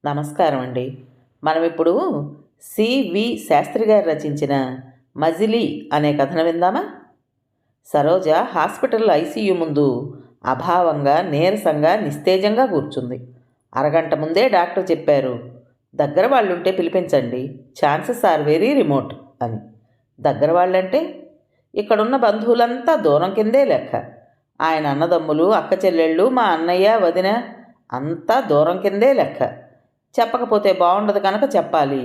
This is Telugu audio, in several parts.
నమస్కారం అండి. మనం ఇప్పుడు సివి శాస్త్రి గారు రచించిన 'మజిలీ' అనే కథను విందామా? సరోజ హాస్పిటల్ ఐసీయూ ముందు అభావంగా, నీరసంగా, నిస్తేజంగా కూర్చుంది. అరగంట ముందే డాక్టర్ చెప్పారు, దగ్గర వాళ్ళుంటే పిలిపించండి, ఛాన్సెస్ ఆర్ వెరీ రిమోట్ అని. దగ్గర వాళ్ళంటే ఇక్కడున్న బంధువులంతా దూరం కిందే లెక్క. ఆయన అన్నదమ్ములు, అక్క చెల్లెళ్ళు, మా అన్నయ్య, వదిన అంతా దూరం కిందే లెక్క. చెప్పకపోతే బాగుండదు కనుక చెప్పాలి,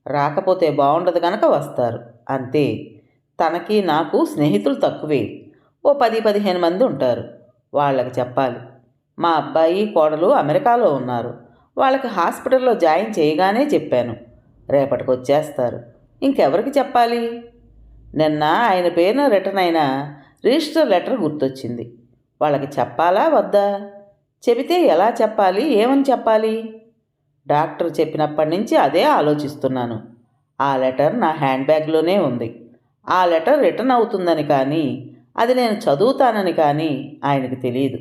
రాకపోతే బాగుండదు కనుక వస్తారు, అంతే. తనకి నాకు స్నేహితులు తక్కువే, ఓ 10-15 మంది ఉంటారు. వాళ్ళకి చెప్పాలి. మా అబ్బాయి కోడలు అమెరికాలో ఉన్నారు, వాళ్ళకి హాస్పిటల్లో జాయిన్ చేయగానే చెప్పాను, రేపటికి వచ్చేస్తారు. ఇంకెవరికి చెప్పాలి? నిన్న ఆయన పేరున రిటర్న్ అయిన రిజిస్టర్ లెటర్ గుర్తొచ్చింది. వాళ్ళకి చెప్పాలా వద్దా? చెబితే ఎలా చెప్పాలి, ఏమని చెప్పాలి? డాక్టర్ చెప్పినప్పటి నుంచి అదే ఆలోచిస్తున్నాను. ఆ లెటర్ నా హ్యాండ్ బ్యాగ్లోనే ఉంది. ఆ లెటర్ రిటర్న్ అవుతుందని కానీ, అది నేను చదువుతానని కానీ ఆయనకు తెలియదు.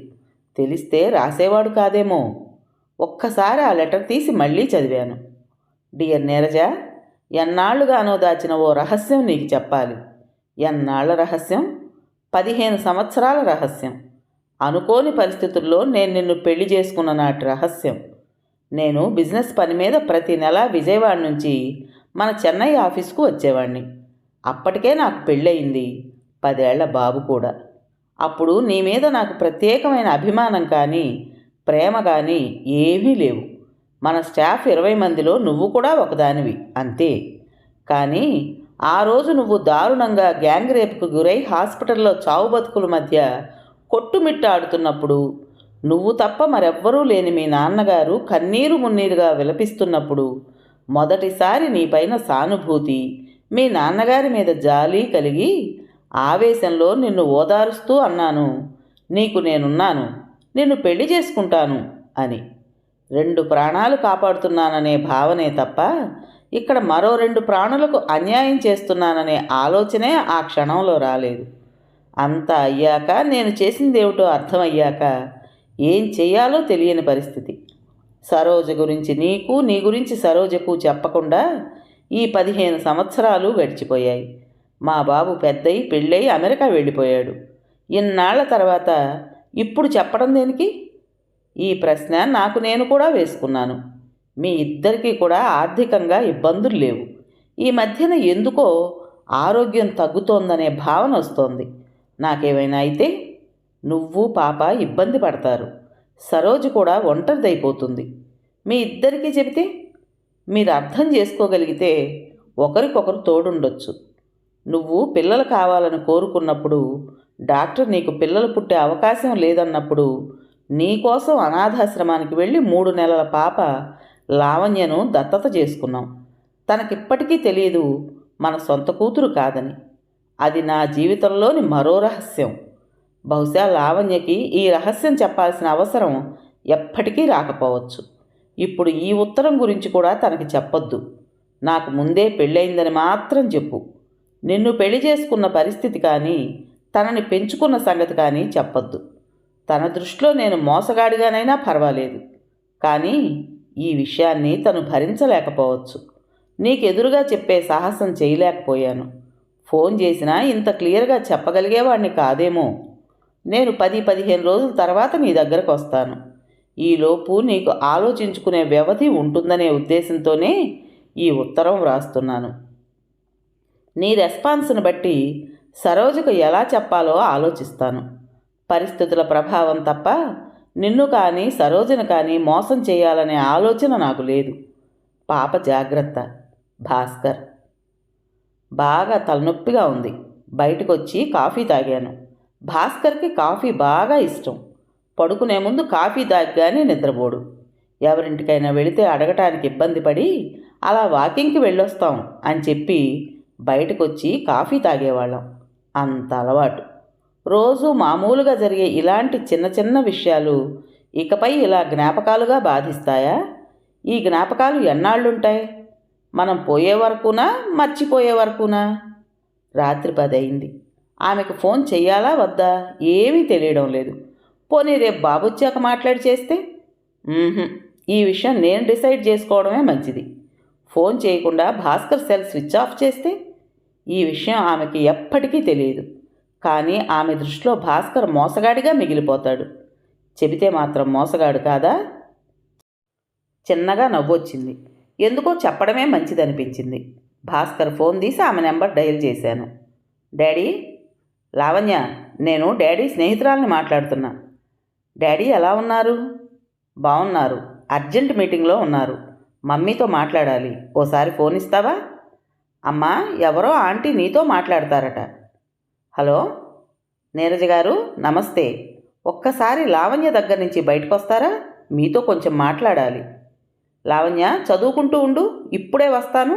తెలిస్తే రాసేవాడు కాదేమో. ఒక్కసారి ఆ లెటర్ తీసి మళ్ళీ చదివాను. డియర్ నీరజ, ఎన్నాళ్లుగానో దాచిన ఓ రహస్యం నీకు చెప్పాలి. ఎన్నాళ్ల రహస్యం? 15 సంవత్సరాల రహస్యం. అనుకోని పరిస్థితుల్లో నేను నిన్ను పెళ్లి చేసుకున్న నాటి రహస్యం. నేను బిజినెస్ పని మీద ప్రతి నెల విజయవాడ నుంచి మన చెన్నై ఆఫీస్కు వచ్చేవాడిని. అప్పటికే నాకు పెళ్ళయింది, 10 ఏళ్ల బాబు కూడా. అప్పుడు నీ మీద నాకు ప్రత్యేకమైన అభిమానం కానీ, ప్రేమ కానీ ఏమీ లేవు. మన స్టాఫ్ 20 మందిలో నువ్వు కూడా ఒకదానివి, అంతే. కానీ ఆ రోజు నువ్వు దారుణంగా గ్యాంగ్ రేపుకు గురై హాస్పిటల్లో చావు బతుకుల మధ్య కొట్టుమిట్టాడుతున్నప్పుడు, నువ్వు తప్ప మరెవ్వరూ లేని మీ నాన్నగారు కన్నీరు మున్నీరుగా విలపిస్తున్నప్పుడు, మొదటిసారి నీపైన సానుభూతి, మీ నాన్నగారి మీద జాలి కలిగి ఆవేశంలో నిన్ను ఓదారుస్తూ అన్నాను, నీకు నేనున్నాను, నిన్ను పెళ్లి చేసుకుంటాను అని. 2 ప్రాణాలు కాపాడుతున్నాననే భావనే తప్ప, ఇక్కడ మరో 2 ప్రాణులకు అన్యాయం చేస్తున్నాననే ఆలోచనే ఆ క్షణంలో రాలేదు. అంతా అయ్యాక, నేను చేసిందేమిటో అర్థమయ్యాక ఏం చెయ్యాలో తెలియని పరిస్థితి. సరోజ గురించి నీకు, నీ గురించి సరోజకు చెప్పకుండా ఈ 15 సంవత్సరాలు గడిచిపోయాయి. మా బాబు పెద్దయి పెళ్ళై అమెరికా వెళ్ళిపోయాడు. ఇన్నాళ్ల తర్వాత ఇప్పుడు చెప్పడం దేనికి? ఈ ప్రశ్న నాకు నేను కూడా వేసుకున్నాను. మీ ఇద్దరికీ కూడా ఆర్థికంగా ఇబ్బందులు లేవు. ఈ మధ్యన ఎందుకో ఆరోగ్యం తగ్గుతోందనే భావన వస్తోంది. నాకేమైనా అయితే నువ్వు పాప ఇబ్బంది పడతారు. సరోజు కూడా ఒంటరిదైపోతుంది. మీ ఇద్దరికీ చెబితే మీరు అర్థం చేసుకోగలిగితే ఒకరికొకరు తోడుండొచ్చు. నువ్వు పిల్లలు కావాలని కోరుకున్నప్పుడు, డాక్టర్ నీకు పిల్లలు పుట్టే అవకాశం లేదన్నప్పుడు, నీకోసం అనాథాశ్రమానికి వెళ్ళి 3 నెలల పాప లావణ్యను దత్తత చేసుకున్నాం. తనకిప్పటికీ తెలియదు మన సొంత కూతురు కాదని. అది నా జీవితంలోని మరో రహస్యం. బహుశా లావణ్యకి ఈ రహస్యం చెప్పాల్సిన అవసరం ఎప్పటికీ రాకపోవచ్చు. ఇప్పుడు ఈ ఉత్తరం గురించి కూడా తనకి చెప్పొద్దు. నాకు ముందే పెళ్ళయిందని మాత్రం చెప్పు. నిన్ను పెళ్లి చేసుకున్న పరిస్థితి కానీ, తనని పెంచుకున్న సంగతి కానీ చెప్పొద్దు. తన దృష్టిలో నేను మోసగాడిగానైనా పర్వాలేదు, కానీ ఈ విషయాన్ని తను భరించలేకపోవచ్చు. నీకెదురుగా చెప్పే సాహసం చేయలేకపోయాను. ఫోన్ చేసినా ఇంత క్లియర్గా చెప్పగలిగేవాడిని కాదేమో. నేను 10-15 రోజుల తర్వాత నీ దగ్గరకు వస్తాను. ఈలోపు నీకు ఆలోచించుకునే వ్యవధి ఉంటుందనే ఉద్దేశంతోనే ఈ ఉత్తరం వ్రాస్తున్నాను. నీ రెస్పాన్స్ను బట్టి సరోజకు ఎలా చెప్పాలో ఆలోచిస్తాను. పరిస్థితుల ప్రభావం తప్ప నిన్ను కానీ సరోజను కానీ మోసం చేయాలనే ఆలోచన నాకు లేదు. పాప జాగ్రత్త. భాస్కర్. బాగా తలనొప్పిగా ఉంది. బయటకొచ్చి కాఫీ తాగాను. భాస్కర్కి కాఫీ బాగా ఇష్టం. పడుకునే ముందు కాఫీ తాగ్గానే నిద్రపోడు. ఎవరింటికైనా వెళితే అడగటానికి ఇబ్బంది పడి అలా వాకింగ్కి వెళ్ళొస్తాం అని చెప్పి బయటకొచ్చి కాఫీ తాగేవాళ్ళం. అంత అలవాటు. రోజు మామూలుగా జరిగే ఇలాంటి చిన్న చిన్న విషయాలు ఇకపై ఇలా జ్ఞాపకాలుగా బాధిస్తాయా? ఈ జ్ఞాపకాలు ఎన్నాళ్ళుంటాయి? మనం పోయే వరకునా, మర్చిపోయే వరకునా? రాత్రి 10 అయింది. ఆమెకు ఫోన్ చెయ్యాలా వద్దా ఏమీ తెలియడం లేదు. పోనీ రేపు బాబు వచ్చాక మాట్లాడి చేస్తే? ఈ విషయం నేను డిసైడ్ చేసుకోవడమే మంచిది. ఫోన్ చేయకుండా భాస్కర్ సెల్ స్విచ్ ఆఫ్ చేస్తే ఈ విషయం ఆమెకి ఎప్పటికీ తెలియదు. కానీ ఆమె దృష్టిలో భాస్కర్ మోసగాడిగా మిగిలిపోతాడు. చెబితే మాత్రం మోసగాడు కాదా? చిన్నగా నవ్వొచ్చింది. ఎందుకో చెప్పడమే మంచిదనిపించింది. భాస్కర్ ఫోన్ తీసి ఆమె నెంబర్ డయల్ చేశాను. డాడీ, లావణ్య, నేను డాడీ స్నేహితురాలని మాట్లాడుతున్నా. డాడీ ఎలా ఉన్నారు? బాగున్నారు. అర్జెంట్ మీటింగ్లో ఉన్నారు. మమ్మీతో మాట్లాడాలి. ఓసారి ఫోన్ ఇస్తావా? అమ్మా, ఎవరో ఆంటీ నీతో మాట్లాడతారట. హలో నీరజ గారు, నమస్తే. ఒక్కసారి లావణ్య దగ్గర నుంచి బయటకు వస్తారా? మీతో కొంచెం మాట్లాడాలి. లావణ్య, చదువుకుంటూ ఉండు, ఇప్పుడే వస్తాను.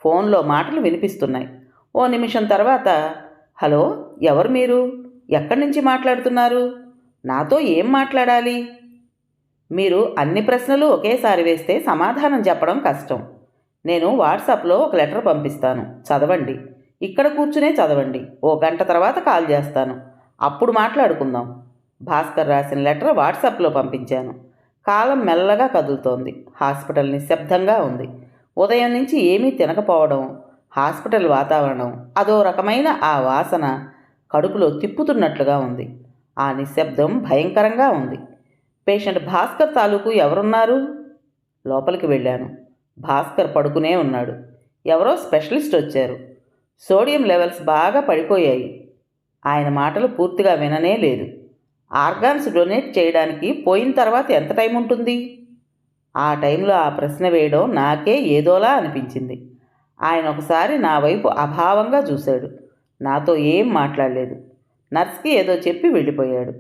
ఫోన్లో మాటలు వినిపిస్తున్నాయి. ఓ నిమిషం తర్వాత, హలో, ఎవరు మీరు? ఎక్కడి నుంచి మాట్లాడుతున్నారు? నాతో ఏం మాట్లాడాలి? మీరు అన్ని ప్రశ్నలు ఒకేసారి వేస్తే సమాధానం చెప్పడం కష్టం. నేను వాట్సాప్లో ఒక లెటర్ పంపిస్తాను, చదవండి. ఇక్కడ కూర్చునే చదవండి. ఓ గంట తర్వాత కాల్ చేస్తాను, అప్పుడు మాట్లాడుకుందాం. భాస్కర్ రాసిన లెటర్ వాట్సాప్లో పంపించాను. కాలం మెల్లగా కదులుతోంది. హాస్పిటల్ నిశ్శబ్దంగా ఉంది. ఉదయం నుంచి ఏమీ తినకపోవడం, హాస్పిటల్ వాతావరణం, అదో రకమైన ఆ వాసన కడుపులో తిప్పుతున్నట్లుగా ఉంది. ఆ నిశ్శబ్దం భయంకరంగా ఉంది. పేషెంట్ భాస్కర్ తాలూకు ఎవరున్నారు? లోపలికి వెళ్ళాను. భాస్కర్ పడుకునే ఉన్నాడు. ఎవరో స్పెషలిస్ట్ వచ్చారు. సోడియం లెవెల్స్ బాగా పడిపోయాయి. ఆయన మాటలు పూర్తిగా విననే లేదు. ఆర్గాన్స్ డొనేట్ చేయడానికి పోయిన తర్వాత ఎంత టైం ఉంటుంది? ఆ టైంలో ఆ ప్రశ్న వేయడం నాకే ఏదోలా అనిపించింది. ఆయన ఒకసారి నా వైపు అభావంగా చూశాడు. నాతో ఏం మాట్లాడలేదు. నర్స్కి ఏదో చెప్పి వెళ్ళిపోయాడు.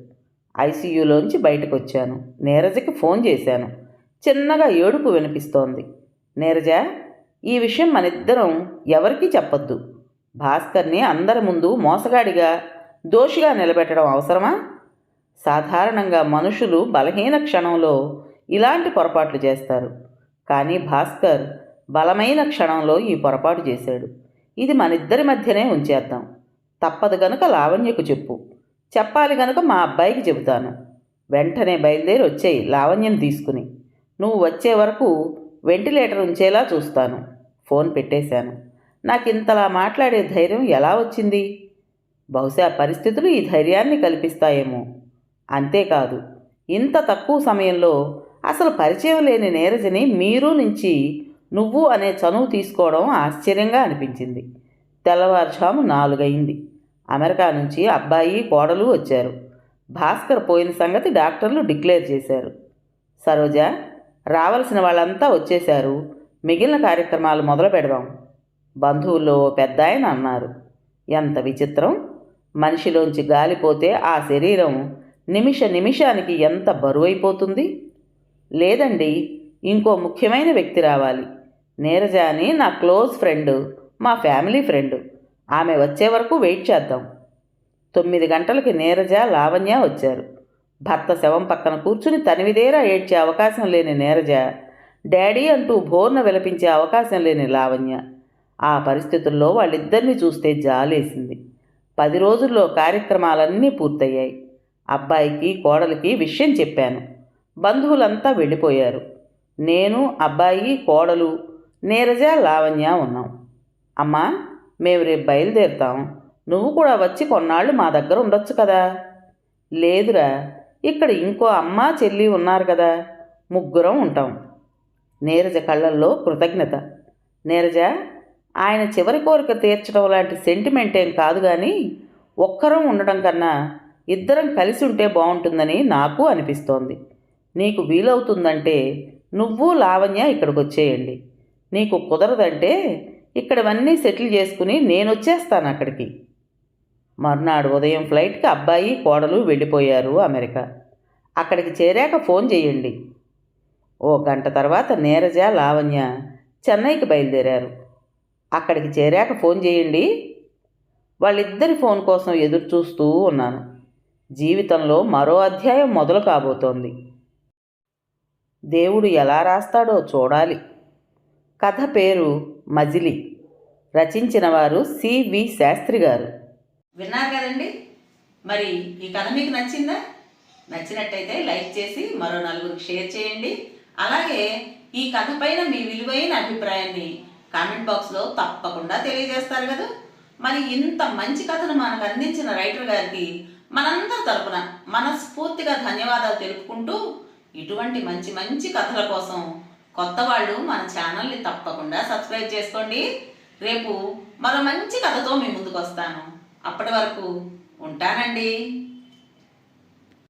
ఐసీయూలోంచి బయటకు వచ్చాను. నీరజకి ఫోన్ చేశాను. చిన్నగా ఏడుపు వినిపిస్తోంది. నీరజ, ఈ విషయం మనిద్దరం ఎవరికీ చెప్పొద్దు. భాస్కర్ని అందరి ముందు మోసగాడిగా, దోషిగా నిలబెట్టడం అవసరమా? సాధారణంగా మనుషులు బలహీన క్షణంలో ఇలాంటి పొరపాట్లు చేస్తారు. కానీ భాస్కర్ బలమైన క్షణంలో ఈ పొరపాటు చేశాడు. ఇది మనిద్దరి మధ్యనే ఉంచేద్దాం. తప్పదు గనుక లావణ్యకు చెప్పు. చెప్పాలి గనుక మా అబ్బాయికి చెబుతాను. వెంటనే బయలుదేరి వచ్చేయి లావణ్యం తీసుకుని. నువ్వు వచ్చే వరకు వెంటిలేటర్ ఉంచేలా చూస్తాను. ఫోన్ పెట్టేశాను. నాకు ఇంతలా మాట్లాడే ధైర్యం ఎలా వచ్చింది? బహుశా పరిస్థితులు ఈ ధైర్యాన్ని కల్పిస్తాయేమో. అంతేకాదు, ఇంత తక్కువ సమయంలో అసలు పరిచయం లేని నీరజని మీరు నుంచి నువ్వు అనే చనువు తీసుకోవడం ఆశ్చర్యంగా అనిపించింది. తెల్లవారుజాము 4 అయింది. అమెరికా నుంచి అబ్బాయి, కోడలు వచ్చారు. భాస్కర్ పోయిన సంగతి డాక్టర్లు డిక్లేర్ చేశారు. సరోజ, రావలసిన వాళ్ళంతా వచ్చేశారు. మిగిలిన కార్యక్రమాలు మొదలు పెడదాం. బంధువుల్లో పెద్ద ఆయన అన్నారు. ఎంత విచిత్రం! మనిషిలోంచి గాలిపోతే ఆ శరీరం నిమిషానికి ఎంత బరువైపోతుంది. లేదండి, ఇంకో ముఖ్యమైన వ్యక్తి రావాలి. నీరజ అని నా క్లోజ్ ఫ్రెండ్, మా ఫ్యామిలీ ఫ్రెండ్. ఆమె వచ్చే వరకు వెయిట్ చేద్దాం. 9 గంటలకి నీరజ, లావణ్య వచ్చారు. భర్త శవం పక్కన కూర్చుని తనివిదేరా ఏడ్చే అవకాశం లేని నీరజ, డాడీ అంటూ బోర్న విలపించే అవకాశం లేని లావణ్య. ఆ పరిస్థితుల్లో వాళ్ళిద్దరినీ చూస్తే జాలేసింది. 10 రోజుల్లో కార్యక్రమాలన్నీ పూర్తయ్యాయి. అబ్బాయికి, కోడలికి విషయం చెప్పాను. బంధువులంతా వెళ్ళిపోయారు. నేను, అబ్బాయి, కోడలు, నీరజ, లావణ్య ఉన్నాం. అమ్మా, మేము రేపు బయలుదేరుతాం. నువ్వు కూడా వచ్చి కొన్నాళ్ళు మా దగ్గర ఉండొచ్చు కదా? లేదురా, ఇక్కడ ఇంకో అమ్మ, చెల్లి ఉన్నారు కదా, ముగ్గురం ఉంటాం. నీరజ కళ్ళల్లో కృతజ్ఞత. నీరజ, ఆయన చివరి కోరిక తీర్చడం లాంటి సెంటిమెంట్ ఏం కాదు, కానీ ఒక్కరం ఉండడం కన్నా ఇద్దరం కలిసి ఉంటే బాగుంటుందని నాకు అనిపిస్తోంది. నీకు వీలవుతుందంటే నువ్వు, లావణ్య ఇక్కడికి వచ్చేయండి. నీకు కుదరదంటే ఇక్కడవన్నీ సెటిల్ చేసుకుని నేను వచ్చేస్తాను అక్కడికి. మర్నాడు ఉదయం ఫ్లైట్కి అబ్బాయి, కోడలు వెళ్ళిపోయారు అమెరికా. అక్కడికి చేరాక ఫోన్ చేయండి. ఓ గంట తర్వాత నీరజ, లావణ్య చెన్నైకి బయలుదేరారు. అక్కడికి చేరాక ఫోన్ చేయండి. వాళ్ళిద్దరి ఫోన్ కోసం ఎదురు చూస్తూ ఉన్నాను. జీవితంలో మరో అధ్యాయం మొదలు కాబోతోంది. దేవుడు ఎలా రాస్తాడో చూడాలి. కథ పేరు మజిలీ. రచించిన వారు సివి శాస్త్రి గారు. విన్నారు కదండి. మరి ఈ కథ మీకు నచ్చిందా? నచ్చినట్టయితే లైక్ చేసి మరో 4కి షేర్ చేయండి. అలాగే ఈ కథ పైన మీ విలువైన అభిప్రాయాన్ని కామెంట్ బాక్స్లో తప్పకుండా తెలియజేస్తారు కదా. మరి ఇంత మంచి కథను మనకు అందించిన రైటర్ గారికి మనందరి తరపున మనస్ఫూర్తిగా ధన్యవాదాలు తెలుపుకుంటూ, ఇటువంటి మంచి మంచి కథల కోసం కొత్త వాళ్ళు మన ఛానల్ని తప్పకుండా సబ్స్క్రైబ్ చేసుకోండి. రేపు మరో మంచి కథతో మీ ముందుకు వస్తాను. అప్పటి వరకు ఉంటానండి.